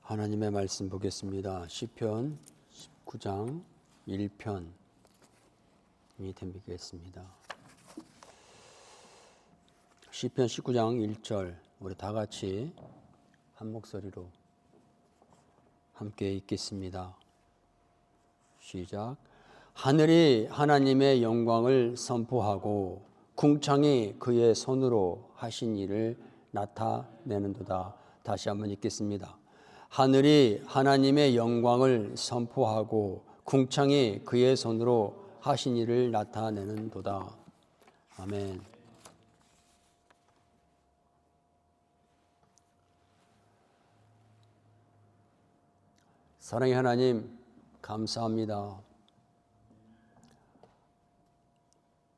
하나님의 말씀 보겠습니다. 시편 19장 1편이 되겠습니다. 시편 19장 1절 우리 다 같이 한 목소리로 함께 읽겠습니다. 시작. 하늘이 하나님의 영광을 선포하고 궁창이 그의 손으로 하신 일을 나타내는도다. 다시 한번 읽겠습니다. 하늘이 하나님의 영광을 선포하고 궁창이 그의 손으로 하신 일을 나타내는도다. 아멘. 사랑의 하나님, 감사합니다.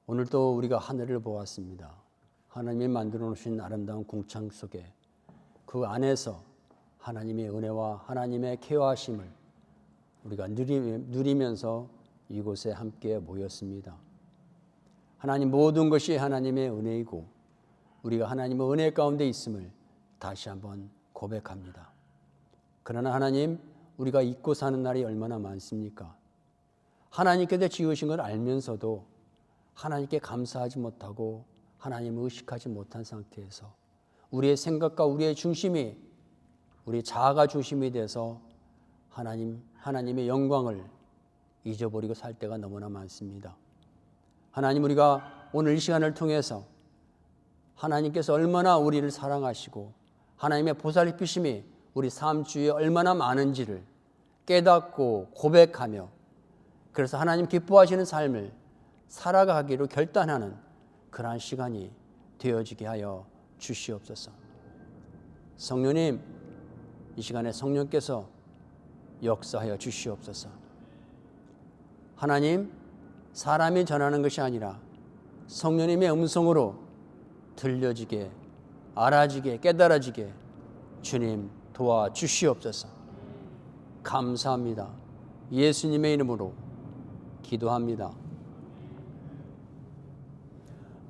오늘도 우리가 하늘을 보았습니다. 하나님이 만들어 놓으신 아름다운 궁창 속에 그 안에서 하나님의 은혜와 하나님의 케어하심을 우리가 누리면서 이곳에 함께 모였습니다. 하나님, 모든 것이 하나님의 은혜이고 우리가 하나님의 은혜 가운데 있음을 다시 한번 고백합니다. 그러나 하나님, 우리가 잊고 사는 날이 얼마나 많습니까? 하나님께서 지으신 걸 알면서도 하나님께 감사하지 못하고 하나님을 의식하지 못한 상태에서 우리의 생각과 우리의 중심이 우리 자아가 중심이 돼서 하나님의 영광을 잊어버리고 살 때가 너무나 많습니다. 하나님, 우리가 오늘 이 시간을 통해서 하나님께서 얼마나 우리를 사랑하시고 하나님의 보살피심이 우리 삶 주위에 얼마나 많은지를 깨닫고 고백하며 그래서 하나님 기뻐하시는 삶을 살아가기로 결단하는 그러한 시간이 되어지게 하여 주시옵소서. 성령님, 이 시간에 성령께서 역사하여 주시옵소서. 하나님, 사람이 전하는 것이 아니라 성령님의 음성으로 들려지게, 알아지게, 깨달아지게 주님 도와주시옵소서. 감사합니다. 예수님의 이름으로 기도합니다.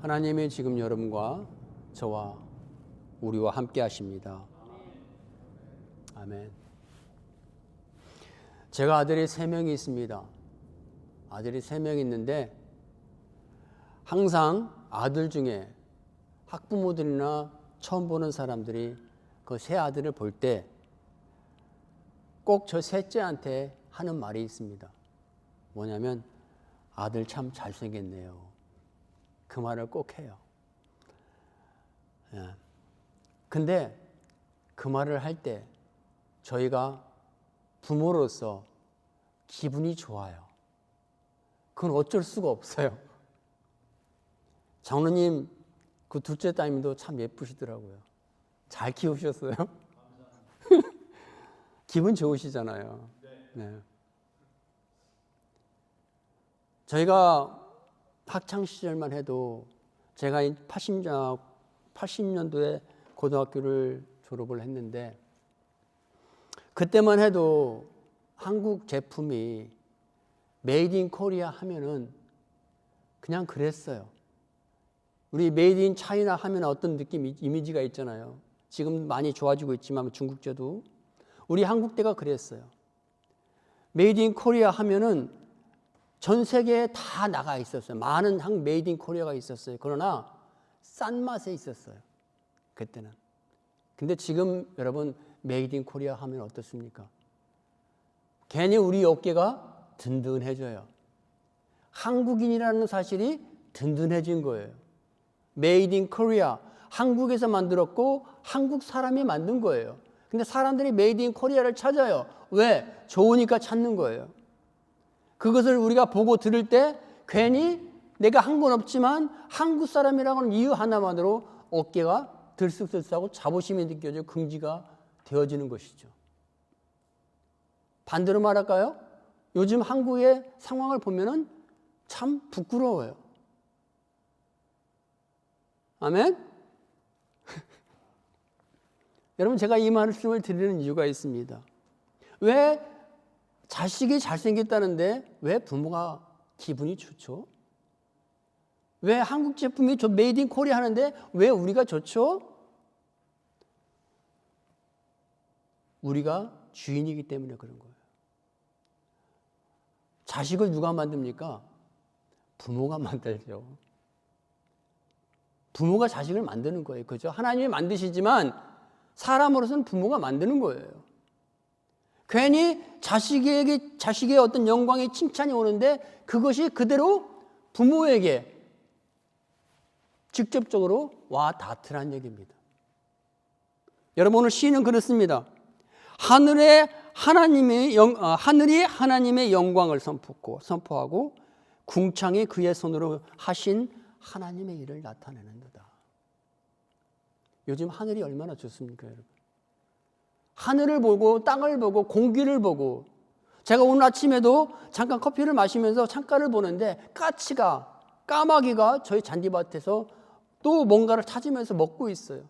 하나님이 지금 여러분과 저와 우리와 함께 하십니다. 아멘. 제가 아들이 3명이 있습니다. 아들이 3명 있는데 항상 아들 중에 학부모들이나 처음 보는 사람들이 그 세 아들을 볼 때 꼭 저 셋째한테 하는 말이 있습니다. 뭐냐면 아들 참 잘생겼네요. 그 말을 꼭 해요. 근데 그 말을 할 때 저희가 부모로서 기분이 좋아요. 그건 어쩔 수가 없어요. 장로님 그 둘째 따님도 참 예쁘시더라고요. 잘 키우셨어요? 기분 좋으시잖아요. 네. 저희가 학창시절만 해도 제가 80년도에 고등학교를 졸업을 했는데 그때만 해도 한국 제품이 메이드 인 코리아 하면은 그냥 그랬어요. 우리 메이드 인 차이나 하면 어떤 느낌, 이미지가 있잖아요. 지금 많이 좋아지고 있지만 중국제도 우리 한국대가 그랬어요. 메이드 인 코리아 하면은 전 세계에 다 나가 있었어요. 많은 한국 메이드 인 코리아가 있었어요. 그러나 싼 맛에 있었어요. 그때는. 근데 지금 여러분 메이드 인 코리아 하면 어떻습니까? 괜히 우리 어깨가 든든해져요. 한국인이라는 사실이 든든해진 거예요. 메이드 인 코리아, 한국에서 만들었고 한국 사람이 만든 거예요. 근데 사람들이 메이드 인 코리아를 찾아요. 왜? 좋으니까 찾는 거예요. 그것을 우리가 보고 들을 때 괜히 내가 한 건 없지만 한국 사람이라고는 이유 하나만으로 어깨가 들썩들썩하고 자부심이 느껴져 긍지가 되어지는 것이죠. 반대로 말할까요? 요즘 한국의 상황을 보면은 참 부끄러워요. 아멘? 여러분, 제가 이 말씀을 드리는 이유가 있습니다. 왜 자식이 잘생겼다는데 왜 부모가 기분이 좋죠? 왜 한국 제품이 저 메이드 인 코리아 하는데 왜 우리가 좋죠? 우리가 주인이기 때문에 그런 거예요. 자식을 누가 만듭니까? 부모가 만들죠. 부모가 자식을 만드는 거예요. 그죠? 하나님이 만드시지만 사람으로서는 부모가 만드는 거예요. 괜히 자식의 어떤 영광의 칭찬이 오는데 그것이 그대로 부모에게 직접적으로 와 닿으라는 얘기입니다. 여러분, 오늘 시인은 그렇습니다. 하늘이 하나님의 영광을 선포하고 궁창이 그의 손으로 하신 하나님의 일을 나타내는도다. 요즘 하늘이 얼마나 좋습니까, 여러분? 하늘을 보고 땅을 보고 공기를 보고, 제가 오늘 아침에도 잠깐 커피를 마시면서 창가를 보는데 까마귀가 저희 잔디밭에서 또 뭔가를 찾으면서 먹고 있어요.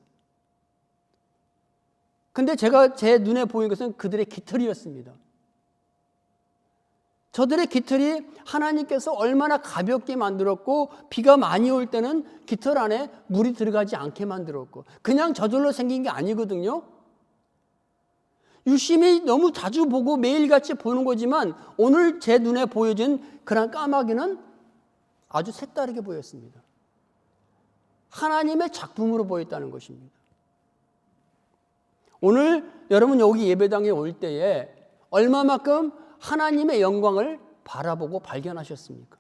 근데 제 눈에 보인 것은 그들의 깃털이었습니다. 저들의 깃털이 하나님께서 얼마나 가볍게 만들었고, 비가 많이 올 때는 깃털 안에 물이 들어가지 않게 만들었고, 그냥 저절로 생긴 게 아니거든요. 유심히 너무 자주 보고 매일같이 보는 거지만 오늘 제 눈에 보여진 그런 까마귀는 아주 색다르게 보였습니다. 하나님의 작품으로 보였다는 것입니다. 오늘 여러분 여기 예배당에 올 때에 얼마만큼 하나님의 영광을 바라보고 발견하셨습니까?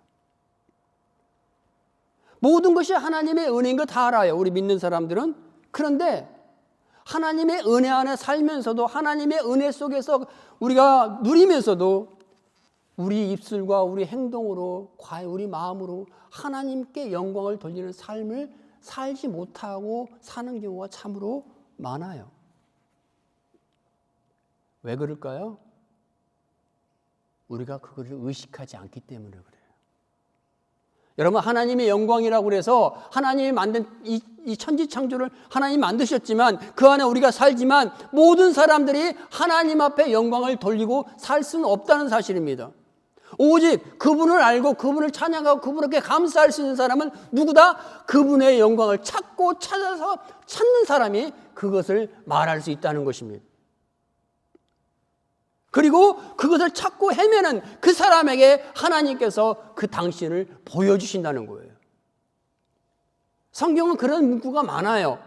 모든 것이 하나님의 은혜인 거 다 알아요, 우리 믿는 사람들은. 그런데 하나님의 은혜 안에 살면서도, 하나님의 은혜 속에서 우리가 누리면서도 우리 입술과 우리 행동으로, 우리 마음으로 하나님께 영광을 돌리는 삶을 살지 못하고 사는 경우가 참으로 많아요. 왜 그럴까요? 우리가 그것을 의식하지 않기 때문에 그래요. 여러분, 하나님의 영광이라고 그래서 하나님이 만든 이 천지창조를 하나님이 만드셨지만 그 안에 우리가 살지만 모든 사람들이 하나님 앞에 영광을 돌리고 살 수는 없다는 사실입니다. 오직 그분을 알고 그분을 찬양하고 그분에게 감사할 수 있는 사람은 누구다? 그분의 영광을 찾아서 찾는 사람이 그것을 말할 수 있다는 것입니다. 그리고 그것을 찾고 헤매는 그 사람에게 하나님께서 그 당신을 보여주신다는 거예요. 성경은 그런 문구가 많아요.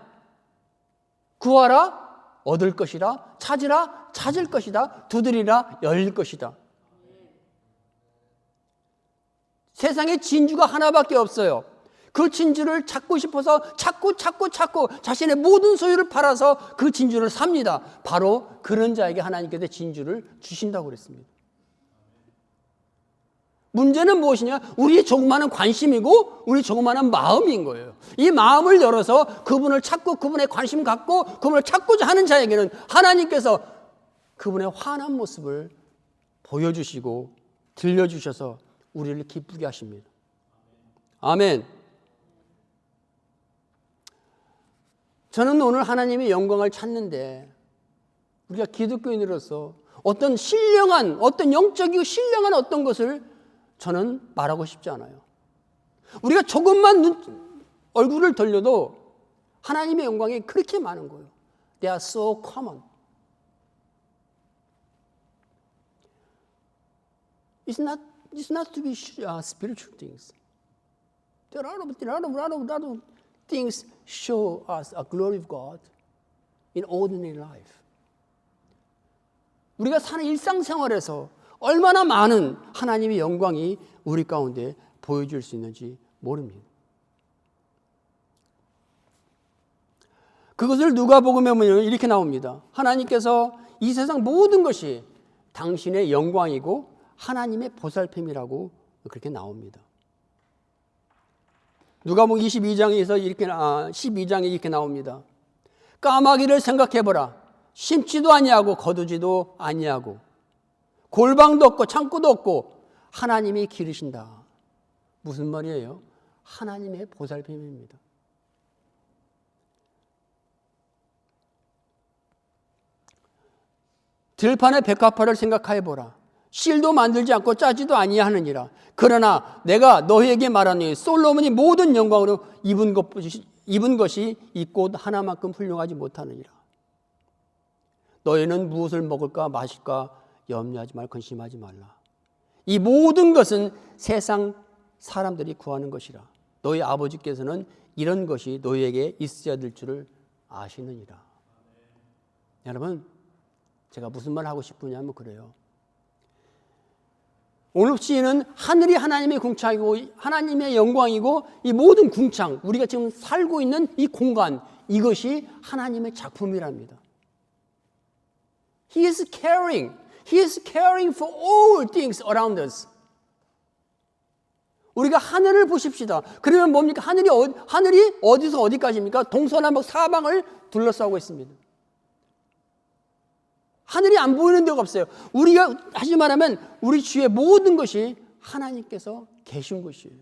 구하라, 얻을 것이라. 찾으라, 찾을 것이다. 두드리라, 열릴 것이다. 세상에 진주가 하나밖에 없어요. 그 진주를 찾고 싶어서 찾고 자신의 모든 소유를 팔아서 그 진주를 삽니다. 바로 그런 자에게 하나님께서 진주를 주신다고 그랬습니다. 문제는 무엇이냐? 우리의 조그마한 관심이고 우리 조그마한 마음인 거예요. 이 마음을 열어서 그분을 찾고 그분의 관심 갖고 그분을 찾고자 하는 자에게는 하나님께서 그분의 환한 모습을 보여주시고 들려주셔서 우리를 기쁘게 하십니다. 아멘. 저는 오늘 하나님의 영광을 찾는데 우리가 기독교인으로서 어떤 영적이고 신령한 어떤 것을 저는 말하고 싶지 않아요. 우리가 조금만 얼굴을 돌려도 하나님의 영광이 그렇게 많은 거예요. They are so common. It's not to be spiritual things. There are a lot of things show us a glory of God in ordinary life. 우리가 사는 일상생활에서 얼마나 많은 하나님의 영광이 우리 가운데 보여줄 수 있는지 모릅니다. 그것을 누가복음에 보면 이렇게 나옵니다. 하나님께서 이 세상 모든 것이 당신의 영광이고 하나님의 보살핌이라고 그렇게 나옵니다. 누가복음 12장에 이렇게 나옵니다. 까마귀를 생각해보라. 심지도 아니하고 거두지도 아니하고 골방도 없고 창고도 없고 하나님이 기르신다. 무슨 말이에요? 하나님의 보살핌입니다. 들판의 백합화를 생각해보라. 실도 만들지 않고 짜지도 아니하느니라. 그러나 내가 너희에게 말하노니 솔로몬이 모든 영광으로 입은 것이 이 꽃 하나만큼 훌륭하지 못하느니라. 너희는 무엇을 먹을까 마실까 염려하지 말고 근심하지 말라. 이 모든 것은 세상 사람들이 구하는 것이라. 너희 아버지께서는 이런 것이 너희에게 있어야 될 줄을 아시느니라. 여러분, 제가 무슨 말 하고 싶으냐면 그래요. 오늘 시인은 하늘이 하나님의 궁창이고 하나님의 영광이고 이 모든 궁창, 우리가 지금 살고 있는 이 공간, 이것이 하나님의 작품이랍니다. He is caring for all things around us. 우리가 하늘을 보십시다. 그러면 뭡니까? 하늘이 어디서 어디까지입니까? 동서남북 사방을 둘러싸고 있습니다. 하늘이 안 보이는 데가 없어요. 우리가 다시 말하면 우리 주위의 모든 것이 하나님께서 계신 것이에요.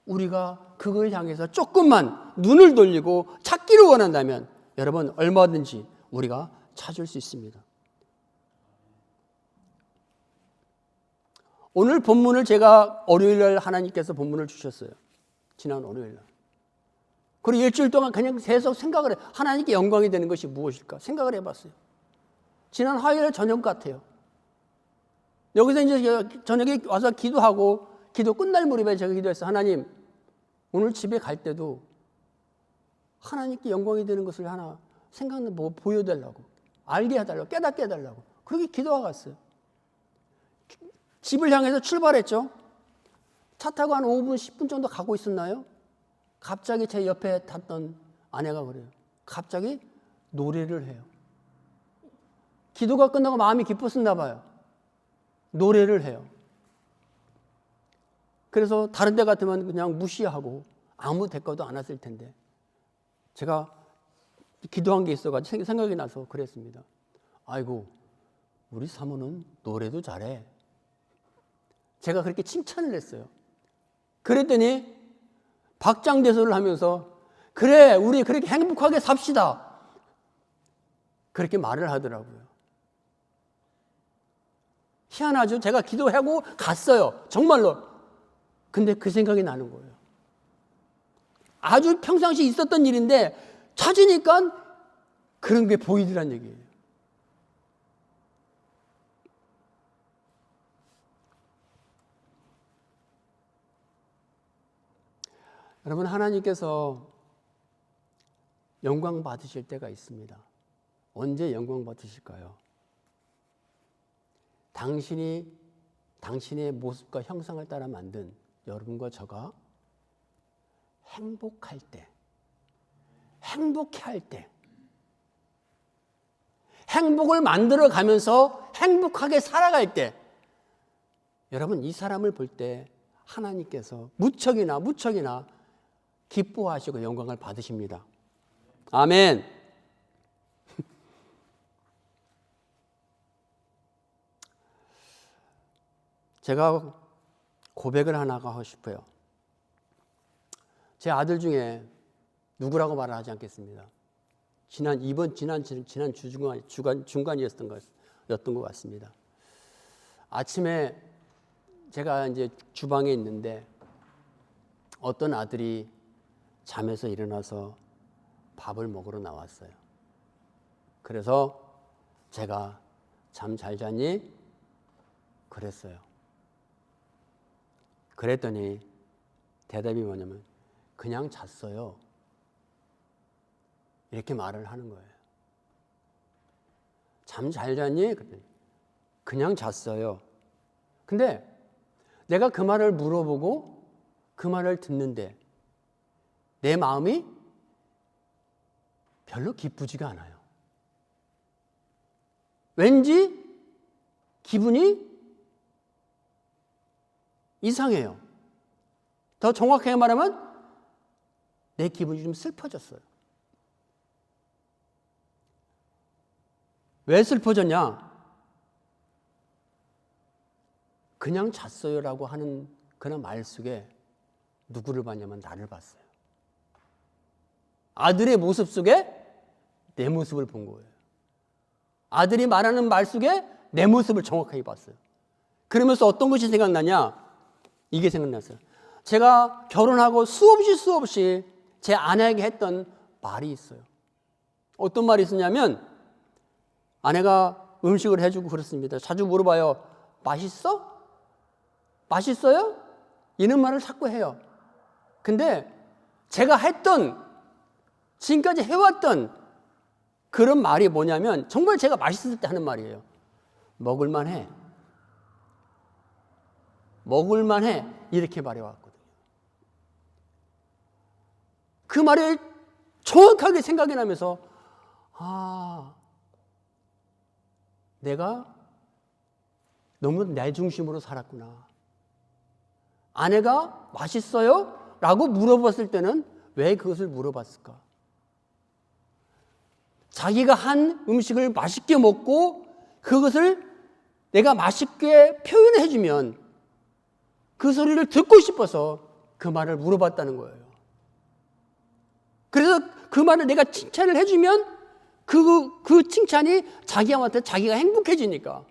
우리가 그걸 향해서 조금만 눈을 돌리고 찾기를 원한다면 여러분 얼마든지 우리가 찾을 수 있습니다. 오늘 본문을 제가 월요일날 하나님께서 본문을 주셨어요. 지난 월요일날. 그리고 일주일 동안 그냥 계속 생각을 해요. 하나님께 영광이 되는 것이 무엇일까? 생각을 해봤어요. 지난 화요일 저녁 같아요. 여기서 이제 저녁에 와서 기도하고 기도 끝날 무렵에 제가 기도했어요. 하나님, 오늘 집에 갈 때도 하나님께 영광이 되는 것을 하나 생각나 보여달라고, 알게 해달라고, 깨닫게 해달라고. 그렇게 기도가 갔어요. 집을 향해서 출발했죠. 차 타고 한 5분, 10분 정도 가고 있었나요? 갑자기 제 옆에 탔던 아내가 그래요. 갑자기 노래를 해요. 기도가 끝나고 마음이 기뻤었나 봐요. 노래를 해요. 그래서 다른 데 같으면 그냥 무시하고 아무 대가도 안 왔을 텐데 제가 기도한 게 있어가지고 생각이 나서 그랬습니다. 아이고, 우리 사모는 노래도 잘해. 제가 그렇게 칭찬을 했어요. 그랬더니 박장대소를 하면서 그래, 우리 그렇게 행복하게 삽시다. 그렇게 말을 하더라고요. 희한하죠? 제가 기도하고 갔어요. 정말로. 근데 그 생각이 나는 거예요. 아주 평상시 있었던 일인데 찾으니까 그런 게 보이더란 얘기예요. 여러분, 하나님께서 영광 받으실 때가 있습니다. 언제 영광 받으실까요? 당신의 모습과 형상을 따라 만든 여러분과 저가 행복할 때, 행복해할 때, 행복을 만들어 가면서 행복하게 살아갈 때, 여러분 이 사람을 볼 때 하나님께서 무척이나 기뻐하시고 영광을 받으십니다. 아멘. 제가 고백을 하나 하고 싶어요. 제 아들 중에 누구라고 말을 하지 않겠습니다. 지난 주 중간이었던 것 같습니다. 아침에 제가 이제 주방에 있는데 어떤 아들이 잠에서 일어나서 밥을 먹으러 나왔어요. 그래서 제가 잠 잘 잤니? 그랬어요. 그랬더니 대답이 뭐냐면 그냥 잤어요. 이렇게 말을 하는 거예요. 잠 잘 잤니? 그랬더니 그냥 잤어요. 근데 내가 그 말을 물어보고 그 말을 듣는데 내 마음이 별로 기쁘지가 않아요. 왠지 기분이 이상해요. 더 정확하게 말하면 내 기분이 좀 슬퍼졌어요. 왜 슬퍼졌냐? 그냥 잤어요라고 하는 그런 말 속에 누구를 봤냐면 나를 봤어요. 아들의 모습 속에 내 모습을 본 거예요. 아들이 말하는 말 속에 내 모습을 정확하게 봤어요. 그러면서 어떤 것이 생각나냐? 이게 생각났어요. 제가 결혼하고 수없이 제 아내에게 했던 말이 있어요. 어떤 말이 있었냐면 아내가 음식을 해주고 그렇습니다. 자주 물어봐요. 맛있어? 맛있어요? 이런 말을 자꾸 해요. 근데 제가 지금까지 해왔던 그런 말이 뭐냐면 정말 제가 맛있을 때 하는 말이에요. 먹을만해. 먹을만해. 이렇게 말해왔거든요. 그 말을 정확하게 생각이 나면서 내가 너무 내 중심으로 살았구나. 아내가 맛있어요? 라고 물어봤을 때는 왜 그것을 물어봤을까? 자기가 한 음식을 맛있게 먹고 그것을 내가 맛있게 표현해주면 그 소리를 듣고 싶어서 그 말을 물어봤다는 거예요. 그래서 그 말을 내가 칭찬을 해주면 그 칭찬이 자기한테 자기가 행복해지니까.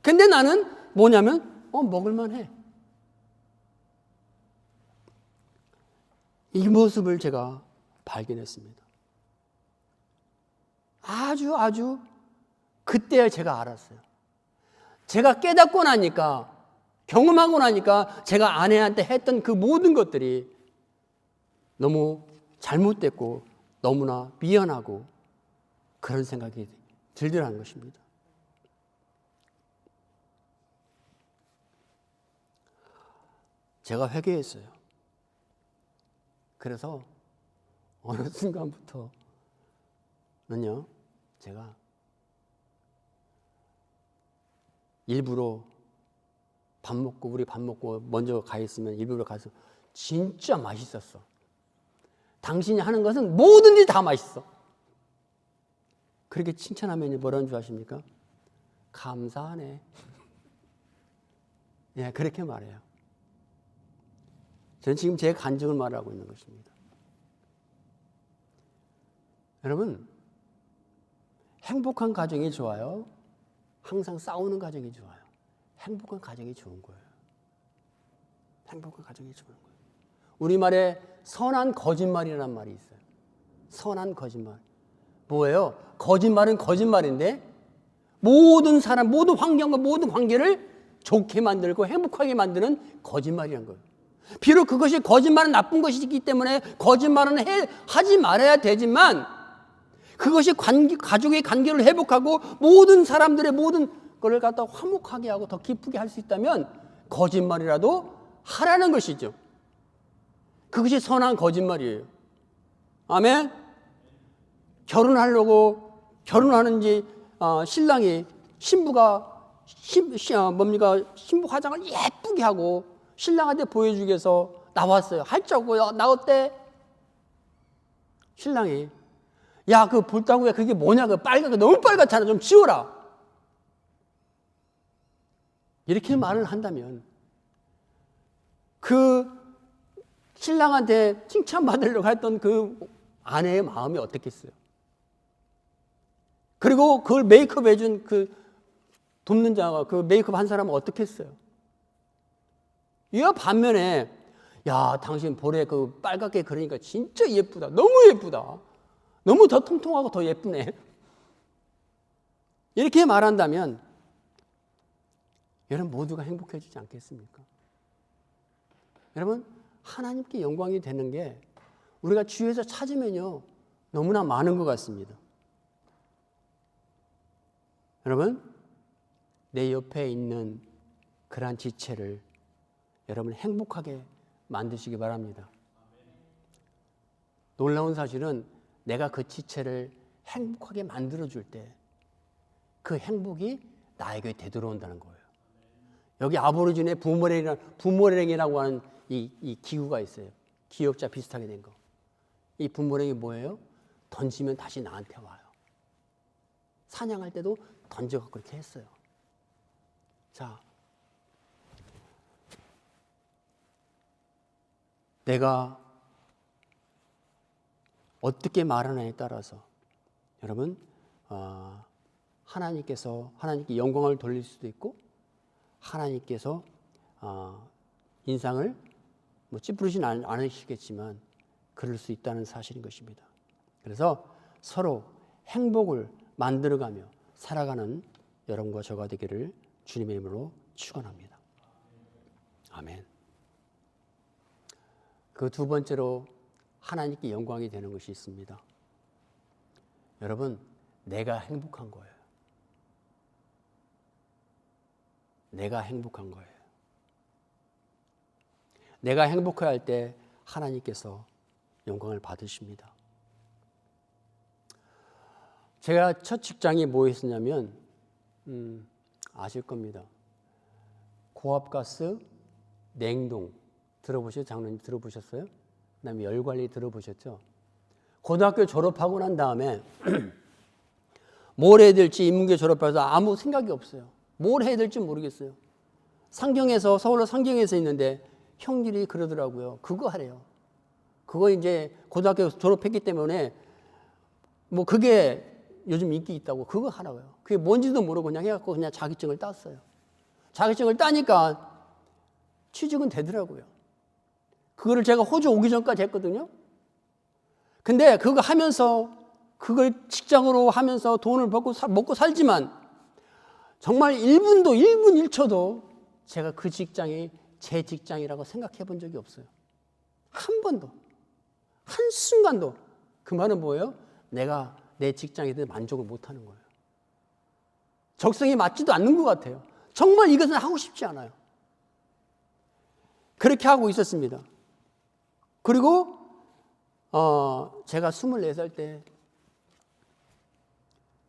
근데 나는 뭐냐면 먹을만해. 이 모습을 제가 발견했습니다. 아주 그때 제가 알았어요. 제가 깨닫고 나니까, 경험하고 나니까 제가 아내한테 했던 그 모든 것들이 너무 잘못됐고 너무나 미안하고 그런 생각이 들더라는 것입니다. 제가 회개했어요. 그래서 어느 순간부터는요, 제가 일부러 우리 밥 먹고 먼저 가 있으면 일부러 가서 진짜 맛있었어. 당신이 하는 것은 뭐든지 다 맛있어. 그렇게 칭찬하면 뭐라는 줄 아십니까? 감사하네. 예, 그렇게 말해요. 저는 지금 제 간증을 말하고 있는 것입니다. 여러분, 행복한 가정이 좋아요? 항상 싸우는 가정이 좋아요? 행복한 가정이 좋은 거예요. 행복한 가정이 좋은 거예요. 우리말에 선한 거짓말이라는 말이 있어요. 선한 거짓말. 뭐예요? 거짓말은 거짓말인데 모든 사람, 모든 환경과 모든 관계를 좋게 만들고 행복하게 만드는 거짓말이라는 거예요. 비록 그것이 거짓말은 나쁜 것이기 때문에 거짓말은 하지 말아야 되지만 그것이 가족의 관계를 회복하고 모든 사람들의 모든 것을 갖다 화목하게 하고 더 기쁘게 할 수 있다면 거짓말이라도 하라는 것이죠. 그것이 선한 거짓말이에요. 아멘? 결혼하는지 신랑이 신부 화장을 예쁘게 하고 신랑한테 보여주기 위해서 나왔어요. 할자고요. 나 어때? 신랑이 야, 그 볼따구야 그게 뭐냐? 그 빨갛게 너무 빨갛잖아. 좀 지워라. 이렇게 말을 한다면 그 신랑한테 칭찬받으려고 했던 그 아내의 마음이 어떻겠어요? 그리고 그걸 메이크업 해준 그 돕는 자가 그 메이크업 한 사람은 어떻겠어요? 이와 반면에 야, 당신 볼에 그 빨갛게 그러니까 진짜 예쁘다. 너무 예쁘다. 너무 더 통통하고 더 예쁘네. 이렇게 말한다면 여러분 모두가 행복해지지 않겠습니까? 여러분 하나님께 영광이 되는 게 우리가 주위에서 찾으면요 너무나 많은 것 같습니다. 여러분 내 옆에 있는 그러한 지체를 여러분 행복하게 만드시기 바랍니다. 놀라운 사실은 내가 그 지체를 행복하게 만들어줄 때 그 행복이 나에게 되돌아온다는 거예요. 여기 아보리진의 부모랭이라고 하는 이 기구가 있어요. 기업자 비슷하게 된 거. 이 부모랭이 뭐예요? 던지면 다시 나한테 와요. 사냥할 때도 던져갖고 그렇게 했어요. 자, 내가 어떻게 말하느냐에 따라서 여러분 하나님께 영광을 돌릴 수도 있고 하나님께서 인상을 찌푸리진 않으시겠지만 그럴 수 있다는 사실인 것입니다. 그래서 서로 행복을 만들어가며 살아가는 여러분과 저가 되기를 주님의 이름으로 축원합니다. 아멘. 그 두 번째로 하나님께 영광이 되는 것이 있습니다. 여러분, 내가 행복한 거예요. 내가 행복한 거예요. 내가 행복해야 할 때 하나님께서 영광을 받으십니다. 제가 첫 직장이 뭐였었냐면 아실 겁니다. 고압가스 냉동 들어보셨어요? 장로님 들어보셨어요? 그다음에 열관리 들어보셨죠? 고등학교 졸업하고 난 다음에 뭘 해야 될지 인문계 졸업해서 아무 생각이 없어요. 뭘 해야 될지 모르겠어요. 서울로 상경에서 있는데 형들이 그러더라고요. 그거 하래요. 그거 이제 고등학교 졸업했기 때문에 뭐 그게 요즘 인기 있다고 그거 하라고요. 그게 뭔지도 모르고 그냥 해갖고 그냥 자격증을 땄어요. 자격증을 따니까 취직은 되더라고요. 그거를 제가 호주 오기 전까지 했거든요. 근데 그거 하면서 그걸 직장으로 하면서 돈을 벌고 먹고 살지만 정말 1분 1초도 제가 그 직장이 제 직장이라고 생각해 본 적이 없어요. 한 번도. 한순간도. 그 말은 뭐예요? 내가 내 직장에 대해 만족을 못하는 거예요. 적성에 맞지도 않는 것 같아요. 정말 이것은 하고 싶지 않아요. 그렇게 하고 있었습니다. 그리고 제가 24살 때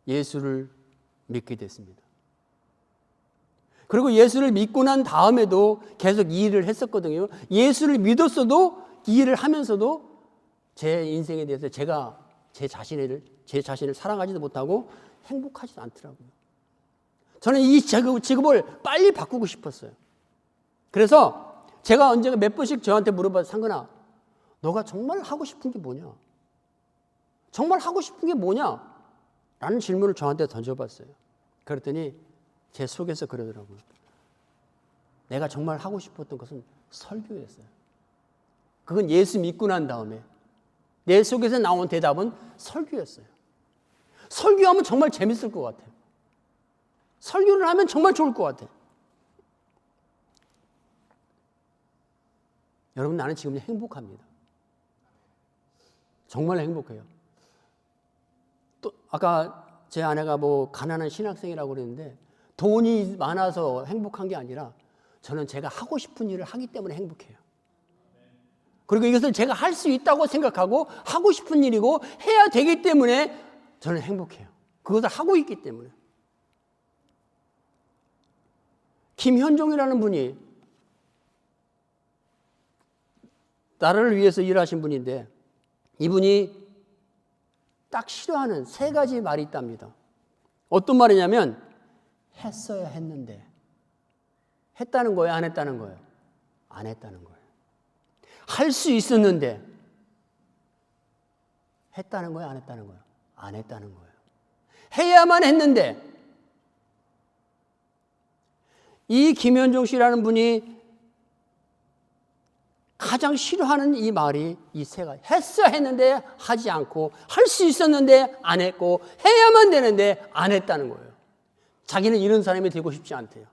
예수를 믿게 됐습니다. 그리고 예수를 믿고 난 다음에도 계속 이 일을 했었거든요. 예수를 믿었어도 이 일을 하면서도 제 인생에 대해서 제가 제 자신을 사랑하지도 못하고 행복하지도 않더라고요. 저는 이 직업을 빨리 바꾸고 싶었어요. 그래서 제가 언젠가 몇 번씩 저한테 물어봐서 상근아, 너가 정말 하고 싶은 게 뭐냐? 정말 하고 싶은 게 뭐냐? 라는 질문을 저한테 던져봤어요. 그랬더니 제 속에서 그러더라고요. 내가 정말 하고 싶었던 것은 설교였어요. 그건 예수 믿고 난 다음에 내 속에서 나온 대답은 설교였어요. 설교하면 정말 재밌을 것 같아요. 설교를 하면 정말 좋을 것 같아요. 여러분, 나는 지금 행복합니다. 정말 행복해요. 또 아까 제 아내가 뭐 가난한 신학생이라고 그랬는데 돈이 많아서 행복한 게 아니라 저는 제가 하고 싶은 일을 하기 때문에 행복해요. 그리고 이것을 제가 할 수 있다고 생각하고 하고 싶은 일이고 해야 되기 때문에 저는 행복해요. 그것을 하고 있기 때문에. 김현종이라는 분이 나라를 위해서 일하신 분인데 이분이 딱 싫어하는 3가지 말이 있답니다. 어떤 말이냐면 했어야 했는데 했다는 거예요? 안 했다는 거예요? 안 했다는 거예요. 할 수 있었는데 했다는 거예요? 안 했다는 거예요? 안 했다는 거예요. 해야만 했는데 이 김현종 씨라는 분이 가장 싫어하는 이 말이 이 3가지. 했어야 했는데 하지 않고 할 수 있었는데 안 했고 해야만 되는데 안 했다는 거예요. 자기는 이런 사람이 되고 싶지 않대요.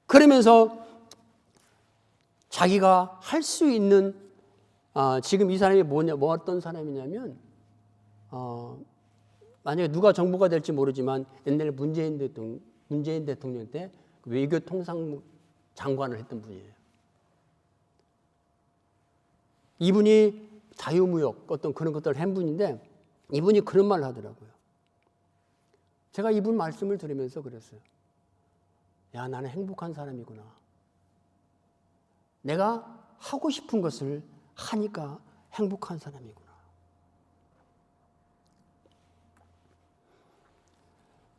그러면서 자기가 할 수 있는 지금 이 사람이 뭐 어떤 사람이냐면 만약에 누가 정부가 될지 모르지만 옛날에 문재인 대통령 때 외교통상무 장관을 했던 분이에요. 이분이 자유무역 어떤 그런 것들을 한 분인데 이분이 그런 말을 하더라고요. 제가 이분 말씀을 들으면서 그랬어요. 야, 나는 행복한 사람이구나. 내가 하고 싶은 것을 하니까 행복한 사람이구나.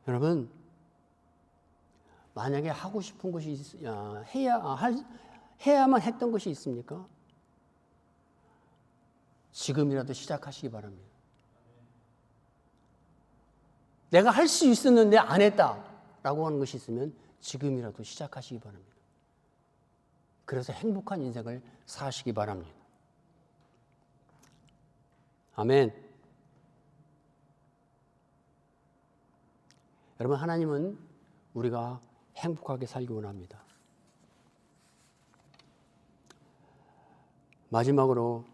여러분, 만약에 하고 싶은 것이 해야만 했던 것이 있습니까? 지금이라도 시작하시기 바랍니다. 내가 할 수 있었는데 안 했다라고 하는 것이 있으면 지금이라도 시작하시기 바랍니다. 그래서 행복한 인생을 사시기 바랍니다. 아멘. 여러분, 하나님은 우리가 행복하게 살기 원합니다. 마지막으로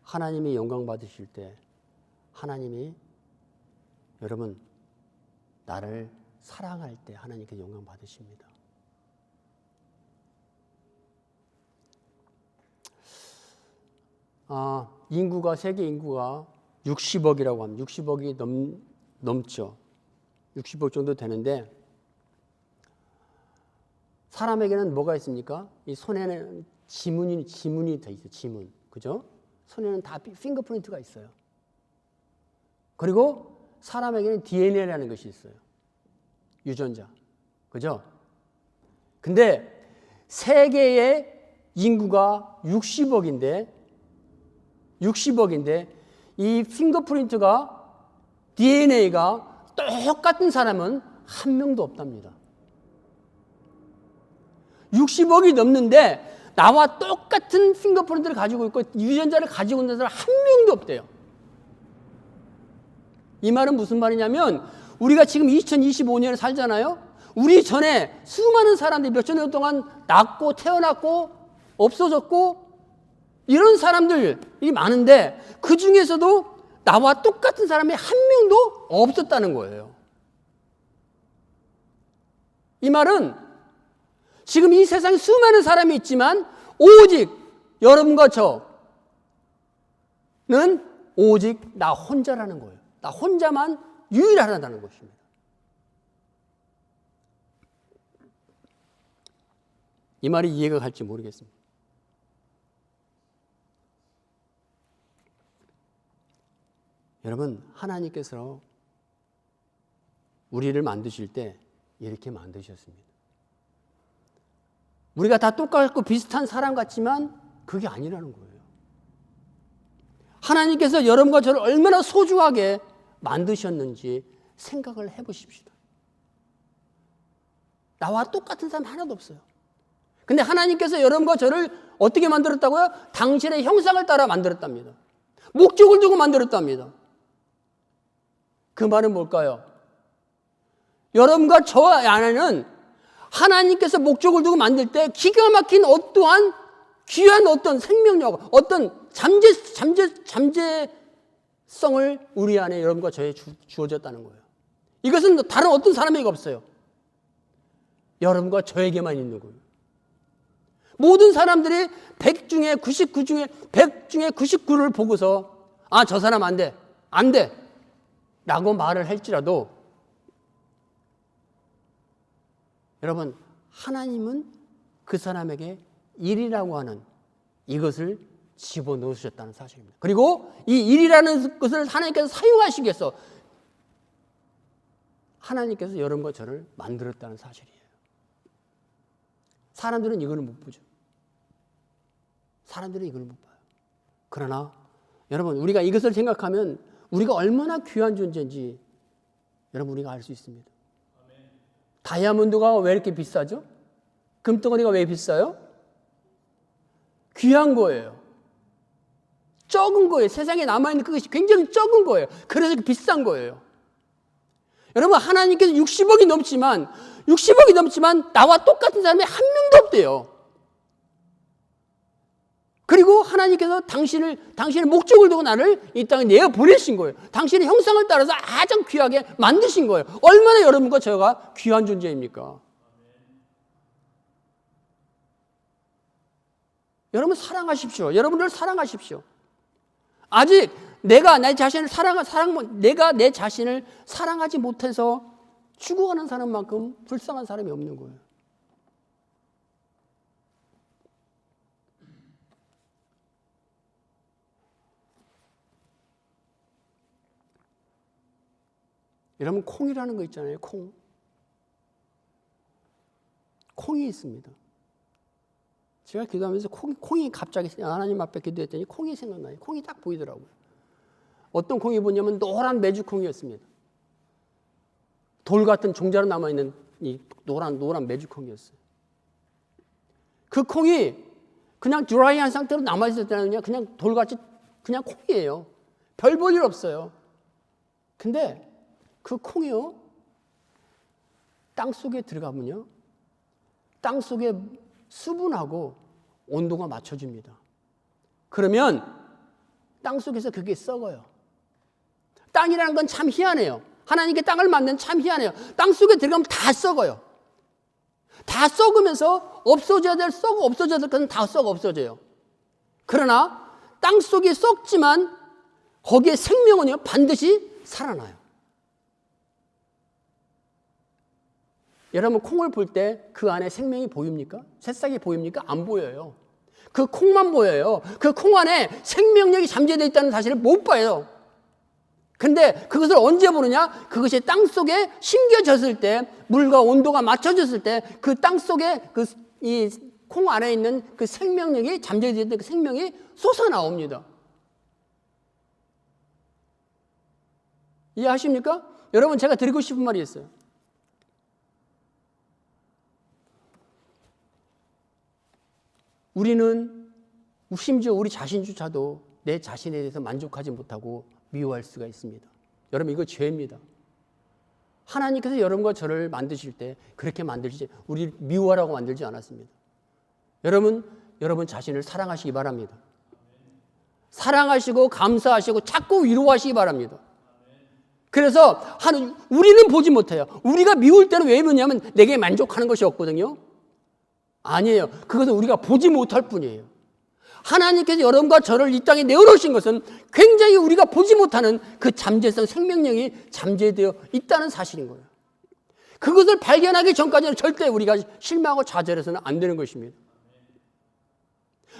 하나님이 영광 받으실 때 하나님이 여러분 나를 사랑할 때 하나님께 영광 받으십니다. 인구가 세계 인구가 60억이라고 합니다. 60억이 넘죠. 60억 정도 되는데 사람에게는 뭐가 있습니까? 이 손에는 지문이 돼 있어요. 지문. 그죠? 손에는 다 핑거프린트가 있어요. 그리고 사람에게는 DNA라는 것이 있어요. 유전자. 그죠? 근데 세계의 인구가 60억인데 이 핑거프린트가 DNA가 똑같은 사람은 한 명도 없답니다. 60억이 넘는데 나와 똑같은 핑거프린트를 가지고 있고 유전자를 가지고 있는 사람 한 명도 없대요. 이 말은 무슨 말이냐면 우리가 지금 2025년에 살잖아요. 우리 전에 수많은 사람들이 몇천 년 동안 낳고 태어났고 없어졌고 이런 사람들이 많은데 그 중에서도 나와 똑같은 사람이 한 명도 없었다는 거예요. 이 말은 지금 이 세상에 수많은 사람이 있지만 오직 여러분과 저는 오직 나 혼자라는 거예요. 나 혼자만 유일하다는 것입니다. 이 말이 이해가 갈지 모르겠습니다. 여러분, 하나님께서 우리를 만드실 때 이렇게 만드셨습니다. 우리가 다 똑같고 비슷한 사람 같지만 그게 아니라는 거예요. 하나님께서 여러분과 저를 얼마나 소중하게 만드셨는지 생각을 해보십시다. 나와 똑같은 사람 하나도 없어요. 근데 하나님께서 여러분과 저를 어떻게 만들었다고요? 당신의 형상을 따라 만들었답니다. 목적을 두고 만들었답니다. 그 말은 뭘까요? 여러분과 저 안에는 하나님께서 목적을 두고 만들 때 기가 막힌 어떠한 귀한 어떤 생명력, 어떤 잠재성을 우리 안에 여러분과 저에 주어졌다는 거예요. 이것은 다른 어떤 사람에게 없어요. 여러분과 저에게만 있는 거예요. 모든 사람들이 100 중에 99 중에 100 중에 99를 보고서 저 사람 안 돼 라고 말을 할지라도 여러분, 하나님은 그 사람에게 일이라고 하는 이것을 집어넣으셨다는 사실입니다. 그리고 이 일이라는 것을 하나님께서 사용하시기 위해서 하나님께서 여러분과 저를 만들었다는 사실이에요. 사람들은 이걸 못 보죠. 사람들은 이걸 못 봐요. 그러나 여러분, 우리가 이것을 생각하면 우리가 얼마나 귀한 존재인지 여러분 우리가 알 수 있습니다. 다이아몬드가 왜 이렇게 비싸죠? 금덩어리가 왜 비싸요? 귀한 거예요. 적은 거예요. 세상에 남아있는 그것이 굉장히 적은 거예요. 그래서 비싼 거예요. 여러분, 하나님께서 60억이 넘지만 나와 똑같은 사람이 한 명도 없대요. 그리고 하나님께서 당신의 목적을 두고 나를 이 땅에 내어 보내신 거예요. 당신의 형상을 따라서 가장 귀하게 만드신 거예요. 얼마나 여러분과 저가 귀한 존재입니까? 여러분 사랑하십시오. 여러분들 사랑하십시오. 아직 내가 내 자신을 사랑하지 못해서 죽어가는 사람만큼 불쌍한 사람이 없는 거예요. 여러분, 콩이라는 거 있잖아요. 콩이 있습니다. 제가 기도하면서 콩이 갑자기 하나님 앞에 기도했더니 콩이 생각나요. 콩이 딱 보이더라고요. 어떤 콩이 보냐면 노란 메주콩이었습니다. 돌 같은 종자로 남아있는 이 노란 메주콩이었어요. 그 콩이 그냥 드라이한 상태로 남아있을 때는요, 그냥 돌같이 그냥 콩이에요. 별 볼 일 없어요. 근데 그 콩이요, 땅 속에 들어가면요, 땅 속에 수분하고 온도가 맞춰집니다. 그러면 땅 속에서 그게 썩어요. 땅이라는 건 참 희한해요. 하나님께 땅을 만든 참 희한해요. 땅 속에 들어가면 다 썩어요. 다 썩으면서 없어져야 될 썩고 없어져야 될 것은 다 썩어 없어져요. 그러나 땅 속이 썩지만 거기에 생명은요 반드시 살아나요. 여러분 콩을 볼 때 그 안에 생명이 보입니까? 새싹이 보입니까? 안 보여요. 그 콩만 보여요. 그 콩 안에 생명력이 잠재되어 있다는 사실을 못 봐요. 근데 그것을 언제 보느냐? 그것이 땅 속에 심겨졌을 때, 물과 온도가 맞춰졌을 때 그 땅 속에 이 콩 안에 있는 그 생명력이 잠재되어 있는 그 생명이 솟아나옵니다. 이해하십니까? 여러분 제가 드리고 싶은 말이 있어요. 우리는 심지어 우리 자신조차도 내 자신에 대해서 만족하지 못하고 미워할 수가 있습니다. 여러분 이거 죄입니다. 하나님께서 여러분과 저를 만드실 때 그렇게 만들지 우리 미워하라고 만들지 않았습니다. 여러분 자신을 사랑하시기 바랍니다. 사랑하시고 감사하시고 자꾸 위로하시기 바랍니다. 그래서 우리는 보지 못해요. 우리가 미울 때는 왜 미우냐면 내게 만족하는 것이 없거든요. 아니에요. 그것은 우리가 보지 못할 뿐이에요. 하나님께서 여러분과 저를 이 땅에 내어놓으신 것은 굉장히 우리가 보지 못하는 그 잠재성 생명력이 잠재되어 있다는 사실인 거예요. 그것을 발견하기 전까지는 절대 우리가 실망하고 좌절해서는 안 되는 것입니다.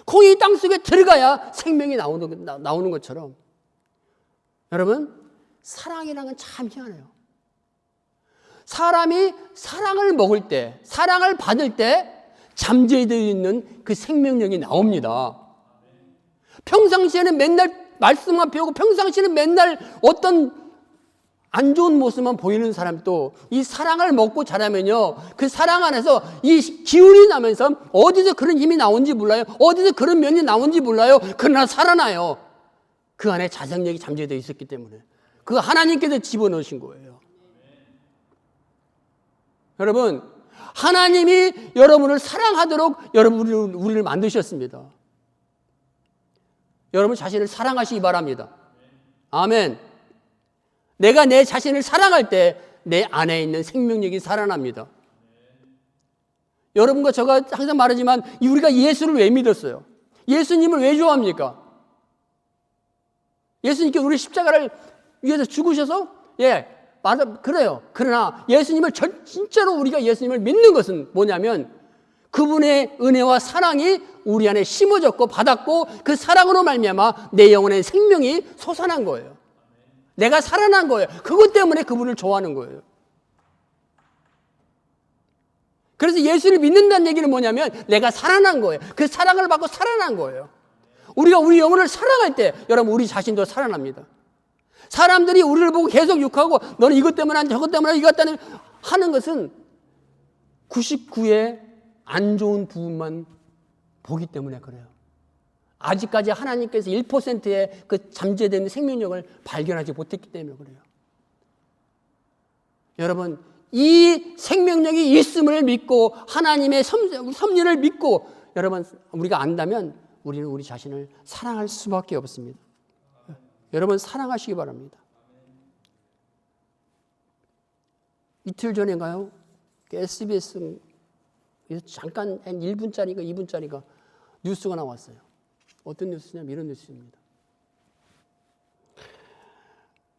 콩이 땅속에 들어가야 생명이 나오는 것처럼 여러분 사랑이라는 건 참 희한해요. 사람이 사랑을 먹을 때, 사랑을 받을 때 잠재되어 있는 그 생명력이 나옵니다. 평상시에는 맨날 말씀만 배우고 평상시에는 맨날 어떤 안 좋은 모습만 보이는 사람도 이 사랑을 먹고 자라면요, 그 사랑 안에서 이 기운이 나면서 어디서 그런 힘이 나온지 몰라요. 어디서 그런 면이 나온지 몰라요. 그러나 살아나요. 그 안에 자생력이 잠재되어 있었기 때문에. 그거 하나님께서 집어넣으신 거예요. 여러분, 하나님이 여러분을 사랑하도록 우리를 만드셨습니다. 여러분 자신을 사랑하시기 바랍니다. 아멘. 내가 내 자신을 사랑할 때 내 안에 있는 생명력이 살아납니다. 여러분과 제가 항상 말하지만 우리가 예수를 왜 믿었어요? 예수님을 왜 좋아합니까? 예수님께 우리 십자가를 위해서 죽으셔서 맞아, 그래요. 그러나 예수님을 진짜로 우리가 예수님을 믿는 것은 뭐냐면 그분의 은혜와 사랑이 우리 안에 심어졌고 받았고 그 사랑으로 말미암아 내 영혼의 생명이 솟아난 거예요. 내가 살아난 거예요. 그것 때문에 그분을 좋아하는 거예요. 그래서 예수를 믿는다는 얘기는 뭐냐면 내가 살아난 거예요. 그 사랑을 받고 살아난 거예요. 우리가 우리 영혼을 사랑할 때 여러분 우리 자신도 살아납니다. 사람들이 우리를 보고 계속 욕하고 너는 이것 때문에 저것 때문에 이것 때문에 하는 것은 99의 안 좋은 부분만 보기 때문에 그래요. 아직까지 하나님께서 1%의 그 잠재된 생명력을 발견하지 못했기 때문에 그래요. 여러분 이 생명력이 있음을 믿고 하나님의 섭리를 믿고 여러분 우리가 안다면 우리는 우리 자신을 사랑할 수밖에 없습니다. 여러분 사랑하시기 바랍니다. 이틀 전인가요? SBS에서 잠깐 한 1분짜리가 2분짜리가 뉴스가 나왔어요. 어떤 뉴스냐면 이런 뉴스입니다.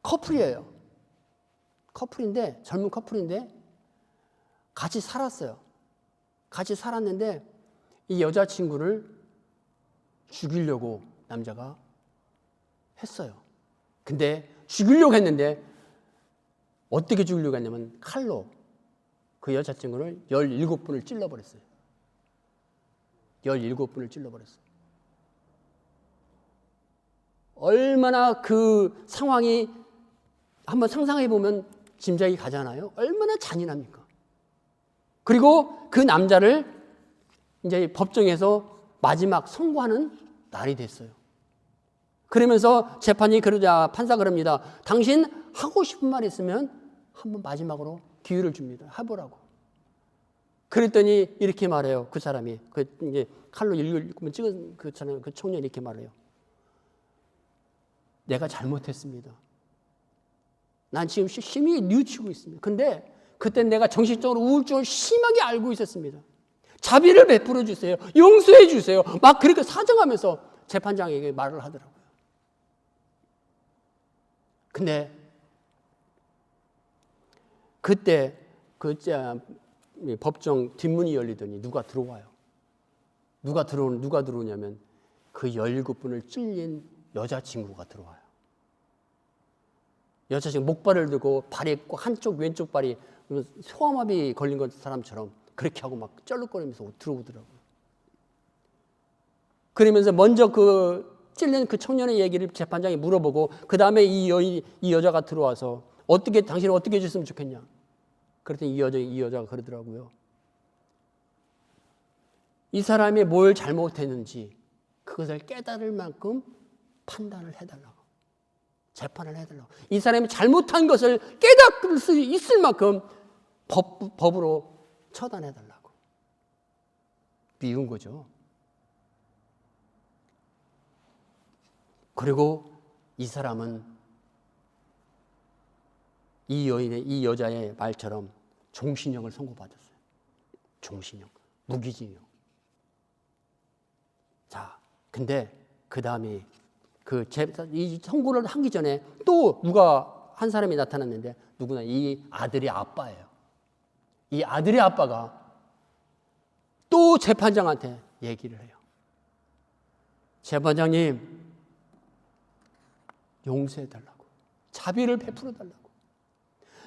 커플이에요. 커플인데 젊은 커플인데 같이 살았어요. 같이 살았는데 이 여자친구를 죽이려고 남자가 했어요. 근데 죽이려고 했는데 어떻게 죽이려고 했냐면 칼로 그 여자친구를 17분을 찔러버렸어요. 17분을 찔러버렸어요. 얼마나 그 상황이 한번 상상해 보면 짐작이 가잖아요. 얼마나 잔인합니까? 그리고 그 남자를 이제 법정에서 마지막 선고하는 날이 됐어요. 그러면서 재판이 그러자 판사 그럽니다. 당신 하고 싶은 말 있으면 한번 마지막으로 기회를 줍니다. 해보라고. 그랬더니 이렇게 말해요. 그 사람이 이제 칼로 일구면 찍은 그 청년이 이렇게 말해요. 내가 잘못했습니다. 난 지금 심히 뉘우치고 있습니다. 근데 그때 내가 정신적으로 우울증을 심하게 알고 있었습니다. 자비를 베풀어 주세요. 용서해 주세요. 막 그렇게 사정하면서 재판장에게 말을 하더라고요. 근데 그때 법정 뒷문이 열리더니 누가 들어와요. 누가 들어오냐면 그 17분을 찔린 여자친구가 들어와요. 여자친구 목발을 들고 발이 한쪽 왼쪽 발이 소아마비 걸린 사람처럼 그렇게 하고 막 쩔룩거리면서 들어오더라고요. 그러면서 먼저 그 찔린 그 청년의 얘기를 재판장이 물어보고 그 다음에 이 여자가 들어와서 당신은 어떻게 해줬으면 좋겠냐. 그랬더니 이 여자가 그러더라고요. 이 사람이 뭘 잘못했는지 그것을 깨달을 만큼 판단을 해달라고. 재판을 해달라고. 이 사람이 잘못한 것을 깨닫을 수 있을 만큼 법으로 처단해달라고. 미운 거죠. 그리고 이 사람은 이 여자의 말처럼 종신형을 선고받았어요. 종신형, 무기징역. 자, 근데 그 다음에 이 선고를 하기 전에 또 누가 한 사람이 나타났는데 누구나 이 아들의 아빠예요. 이 아들의 아빠가 또 재판장한테 얘기를 해요. 재판장님, 용서해달라고. 자비를 베풀어달라고.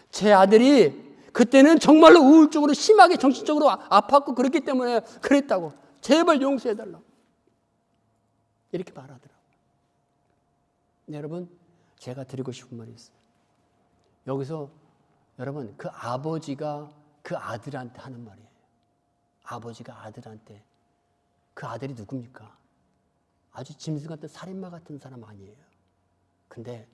제 아들이 그때는 정말로 우울적으로 심하게 정신적으로 아팠고 그랬기 때문에 그랬다고. 제발 용서해달라고. 이렇게 말하더라고요. 여러분, 제가 드리고 싶은 말이 있어요. 여기서 여러분, 그 아버지가 그 아들한테 하는 말이에요. 아버지가 아들한테. 그 아들이 누굽니까? 아주 짐승 같은 살인마 같은 사람 아니에요. 근데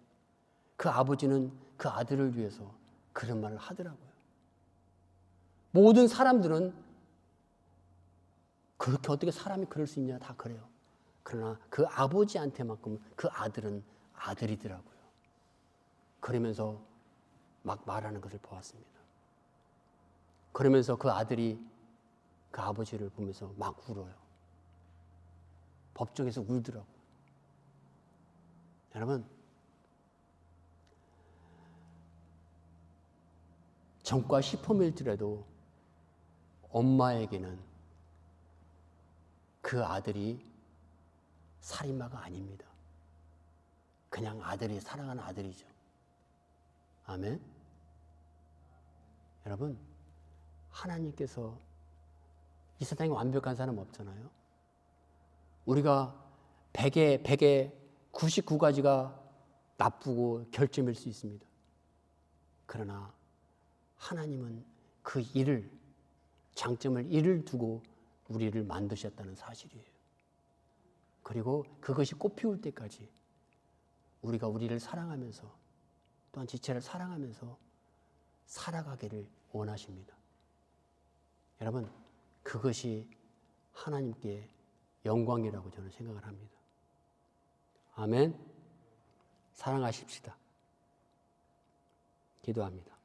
그 아버지는 그 아들을 위해서 그런 말을 하더라고요. 모든 사람들은 그렇게 어떻게 사람이 그럴 수 있냐 다 그래요. 그러나 그 아버지한테만큼 그 아들은 아들이더라고요. 그러면서 막 말하는 것을 보았습니다. 그러면서 그 아들이 그 아버지를 보면서 막 울어요. 법정에서 울더라고요. 여러분, 전과 10%일지라도 엄마에게는 그 아들이 살인마가 아닙니다. 그냥 아들이 사랑하는 아들이죠. 아멘. 여러분, 하나님께서 이 세상에 완벽한 사람 없잖아요. 우리가 100에 99가지가 나쁘고 결점일 수 있습니다. 그러나 하나님은 그 장점을 일을 두고 우리를 만드셨다는 사실이에요. 그리고 그것이 꽃피울 때까지 우리가 우리를 사랑하면서 또한 지체를 사랑하면서 살아가기를 원하십니다. 여러분, 그것이 하나님께 영광이라고 저는 생각을 합니다. 아멘. 사랑하십시다. 기도합니다.